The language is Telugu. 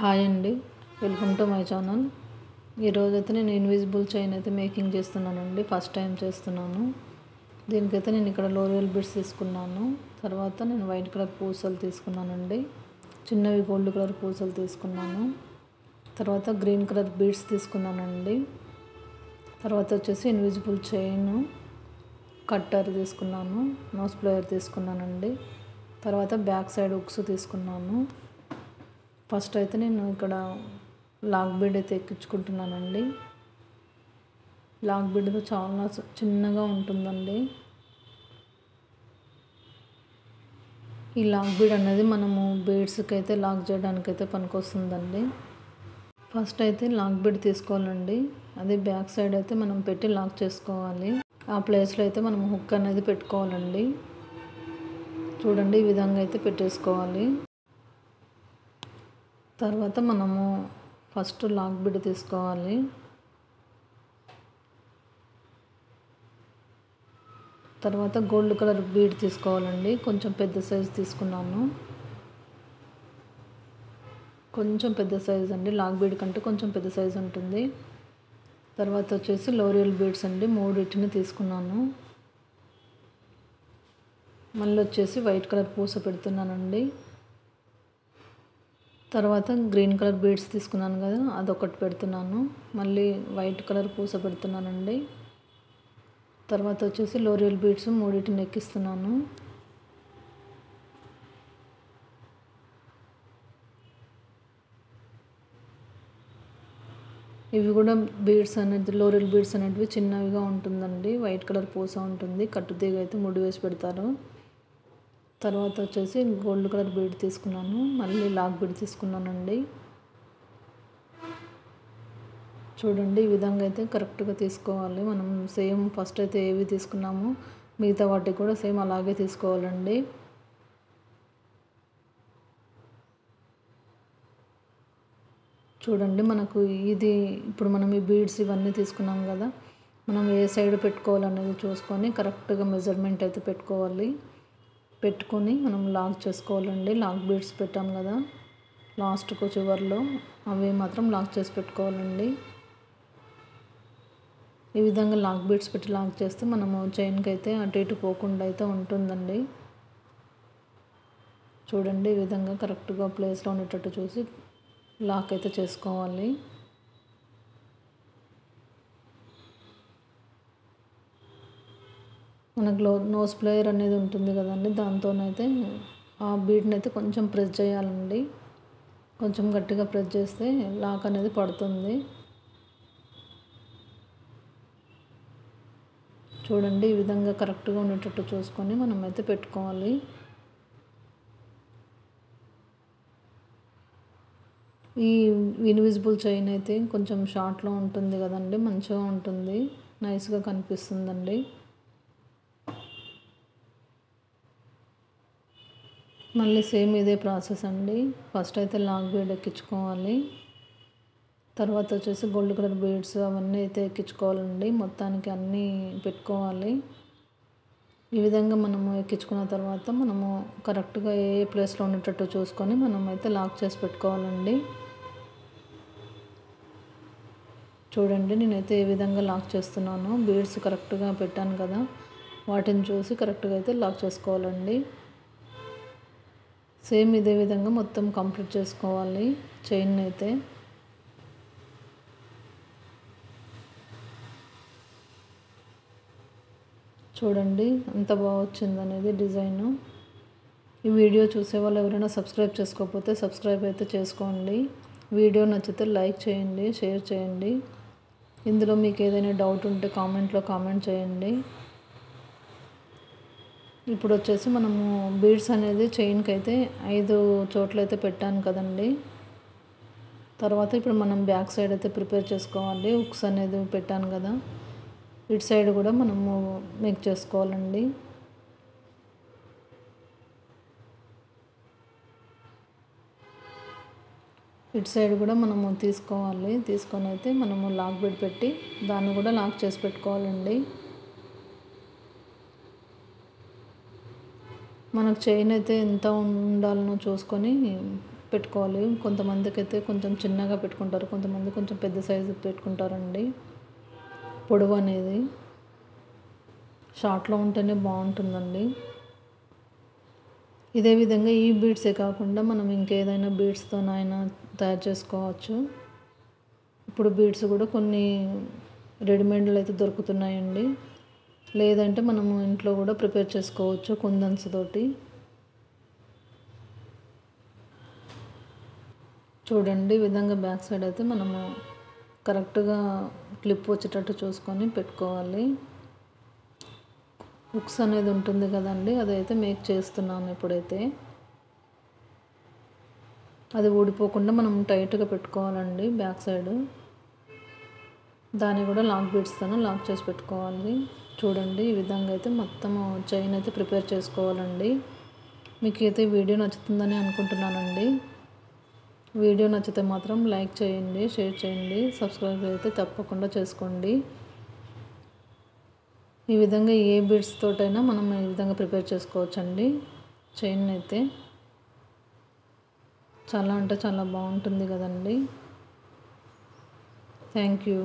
హాయ్ అండి, వెల్కమ్ టు మై ఛానల్. ఈరోజైతే నేను ఇన్విజిబుల్ చైన్ అయితే మేకింగ్ చేస్తున్నానండి. ఫస్ట్ టైం చేస్తున్నాను. దీనికైతే నేను ఇక్కడ లోరియల్ బీడ్స్ తీసుకున్నాను. తర్వాత నేను వైట్ కలర్ పూసలు తీసుకున్నానండి. చిన్నవి గోల్డ్ కలర్ పూసలు తీసుకున్నాను. తర్వాత గ్రీన్ కలర్ బీడ్స్ తీసుకున్నానండి. తర్వాత వచ్చేసి ఇన్విజిబుల్ చైన్, కట్టర్ తీసుకున్నాను. నోస్ ప్లేయర్ తీసుకున్నానండి. తర్వాత బ్యాక్ సైడ్ హుక్స్ తీసుకున్నాను. ఫస్ట్ అయితే నేను ఇక్కడ లాక్ బీడ్ అయితే ఎక్కించుకుంటున్నానండి. లాక్ బీడ్ చాలా చిన్నగా ఉంటుందండి. ఈ లాక్ బీడ్ అనేది మనము బీడ్స్కి అయితే లాక్ చేయడానికైతే పనికొస్తుందండి. ఫస్ట్ అయితే లాక్ బీడ్ తీసుకోవాలండి. అది బ్యాక్ సైడ్ అయితే మనం పెట్టి లాక్ చేసుకోవాలి. ఆ ప్లేస్లో అయితే మనం హుక్ అనేది పెట్టుకోవాలండి. చూడండి, ఈ విధంగా అయితే పెట్టేసుకోవాలి. తర్వాత మనము ఫస్ట్ లాక్ బీడ్ తీసుకోవాలి. తర్వాత గోల్డ్ కలర్ బీడ్ తీసుకోవాలండి. కొంచెం పెద్ద సైజు తీసుకున్నాను. కొంచెం పెద్ద సైజు అండి, లాక్ బీడ్ కంటే కొంచెం పెద్ద సైజు ఉంటుంది. తర్వాత వచ్చేసి లోరియల్ బీడ్స్ అండి, 3 తీసుకున్నాను. మళ్ళీ వచ్చేసి వైట్ కలర్ పూస పెడుతున్నానండి. తర్వాత గ్రీన్ కలర్ బీడ్స్ తీసుకున్నాను కదా, అదొకటి పెడుతున్నాను. మళ్ళీ వైట్ కలర్ పూస పెడుతున్నానండి. తర్వాత వచ్చేసి లోరియల్ బీడ్స్ 3 ఎక్కిస్తున్నాను. ఇవి కూడా బీడ్స్ అనేది, లోరియల్ బీడ్స్ అనేటివి చిన్నవిగా ఉంటుందండి. వైట్ కలర్ పూస ఉంటుంది. కట్టుతీగ అయితే ముడి వేసి పెడతారు. తర్వాత వచ్చేసి గోల్డ్ కలర్ బీడ్ తీసుకున్నాను. మళ్ళీ లాక్ బీడ్ తీసుకున్నానండి. చూడండి, ఈ విధంగా అయితే కరెక్ట్గా తీసుకోవాలి. మనం సేమ్ ఫస్ట్ అయితే ఏవి తీసుకున్నామో మిగతా వాటికి కూడా సేమ్ అలాగే తీసుకోవాలండి. చూడండి, మనకు ఇది ఇప్పుడు మనం ఈ బీడ్స్ ఇవన్నీ తీసుకున్నాం కదా, మనం ఏ సైడ్ పెట్టుకోవాలనేది చూసుకొని కరెక్ట్గా మెజర్మెంట్ అయితే పెట్టుకొని మనం లాక్ చేసుకోవాలండి. లాక్ బీడ్స్ పెట్టాం కదా లాస్ట్కు చివర్లో, అవి మాత్రం లాక్ చేసి పెట్టుకోవాలండి. ఈ విధంగా లాక్ బీడ్స్ పెట్టి లాక్ చేస్తే మనము చైన్కి అయితే అటు ఇటు పోకుండా అయితే ఉంటుందండి. చూడండి, ఈ విధంగా కరెక్ట్గా ప్లేస్లో ఉండేటట్టు చూసి లాక్ అయితే చేసుకోవాలి. మనకు నోస్ ప్లేయర్ అనేది ఉంటుంది కదండి, దాంతోనైతే ఆ బీడ్ని అయితే కొంచెం ప్రెస్ చేయాలండి. కొంచెం గట్టిగా ప్రెస్ చేస్తే లాక్ అనేది పడుతుంది. చూడండి, ఈ విధంగా కరెక్ట్గా ఉండేటట్టు చూసుకొని మనం అయితే పెట్టుకోవాలి. ఈ ఇన్విజిబుల్ చైన్ అయితే కొంచెం షార్ట్లో ఉంటుంది కదండి, మంచిగా ఉంటుంది, నైస్గా కనిపిస్తుందండి. మళ్ళీ సేమ్ ఇదే ప్రాసెస్ అండి. ఫస్ట్ అయితే లాక్ బీడ్ ఎక్కించుకోవాలి. తర్వాత వచ్చేసి గోల్డ్ కలర్ బీడ్స్ అవన్నీ అయితే ఎక్కించుకోవాలండి. మొత్తానికి అన్నీ పెట్టుకోవాలి. ఈ విధంగా మనము ఎక్కించుకున్న తర్వాత మనము కరెక్ట్గా ఏ ప్లేస్లో ఉండేటట్టు చూసుకొని మనం అయితే లాక్ చేసి పెట్టుకోవాలండి. చూడండి, నేనైతే ఏ విధంగా లాక్ చేస్తున్నానో, బీడ్స్ కరెక్ట్గా పెట్టాను కదా, వాటిని చూసి కరెక్ట్గా అయితే లాక్ చేసుకోవాలండి. సేమ్ ఇదే విధంగా మొత్తం కంప్లీట్ చేసుకోవాలి చైన్ అయితే. చూడండి ఎంత బాగా వచ్చింది అనేది డిజైను. ఈ వీడియో చూసే వాళ్ళు ఎవరైనా సబ్స్క్రైబ్ చేసుకోకపోతే సబ్స్క్రైబ్ అయితే చేసుకోండి. వీడియో నచ్చితే లైక్ చేయండి, షేర్ చేయండి. ఇందులో మీకు ఏదైనా డౌట్ ఉంటే కామెంట్లో కామెంట్ చేయండి. ఇప్పుడు వచ్చేసి మనము బీడ్స్ అనేది చైన్కి అయితే 5 చోట్ల అయితే పెట్టాను కదండి. తర్వాత ఇప్పుడు మనం బ్యాక్ సైడ్ అయితే ప్రిపేర్ చేసుకోవాలి. హుక్స్ అనేది పెట్టాను కదా, ఇటు సైడ్ కూడా మనము మేక్ చేసుకోవాలండి. ఇటు సైడ్ కూడా మనము తీసుకోవాలి. తీసుకొని అయితే మనము లాక్ బీడ్ పెట్టి దాన్ని కూడా లాక్ చేసి పెట్టుకోవాలండి. మనకు చైన్ అయితే ఎంత ఉండాలనో చూసుకొని పెట్టుకోవాలి. కొంతమందికి అయితే కొంచెం చిన్నగా పెట్టుకుంటారు, కొంతమంది కొంచెం పెద్ద సైజు పెట్టుకుంటారండి. పొడవు అనేది షార్ట్లో ఉంటేనే బాగుంటుందండి. ఇదే విధంగా ఈ బీడ్సే కాకుండా మనం ఇంకేదైనా బీడ్స్తోనైనా తయారు చేసుకోవచ్చు. ఇప్పుడు బీడ్స్ కూడా కొన్ని రెడీమేడ్లు అయితే దొరుకుతున్నాయండి, లేదంటే మనము ఇంట్లో కూడా ప్రిపేర్ చేసుకోవచ్చు కుందన్స్ తోటి. చూడండి ఈ విధంగా బ్యాక్ సైడ్ అయితే మనము కరెక్ట్గా క్లిప్ వచ్చేటట్టు చూసుకొని పెట్టుకోవాలి. హుక్స్ అనేది ఉంటుంది కదండి, అదైతే మేక్ చేస్తున్నాను ఇప్పుడైతే. అది ఊడిపోకుండా మనం టైట్గా పెట్టుకోవాలండి బ్యాక్ సైడ్. దాన్ని కూడా లాక్ బీడ్స్తోనే లాక్ చేసి పెట్టుకోవాలి. చూడండి ఈ విధంగా అయితే మొత్తం చైన్ అయితే ప్రిపేర్ చేసుకోవాలండి. మీకు అయితే వీడియో నచ్చుతుందని అనుకుంటున్నానండి. వీడియో నచ్చితే మాత్రం లైక్ చేయండి, షేర్ చేయండి, సబ్స్క్రైబ్ అయితే తప్పకుండా చేసుకోండి. ఈ విధంగా ఏ బీడ్స్ తోటైనా మనం ఈ విధంగా ప్రిపేర్ చేసుకోవచ్చండి. చైన్ అయితే చాలా అంటే చాలా బాగుంటుంది కదండి. Thank you.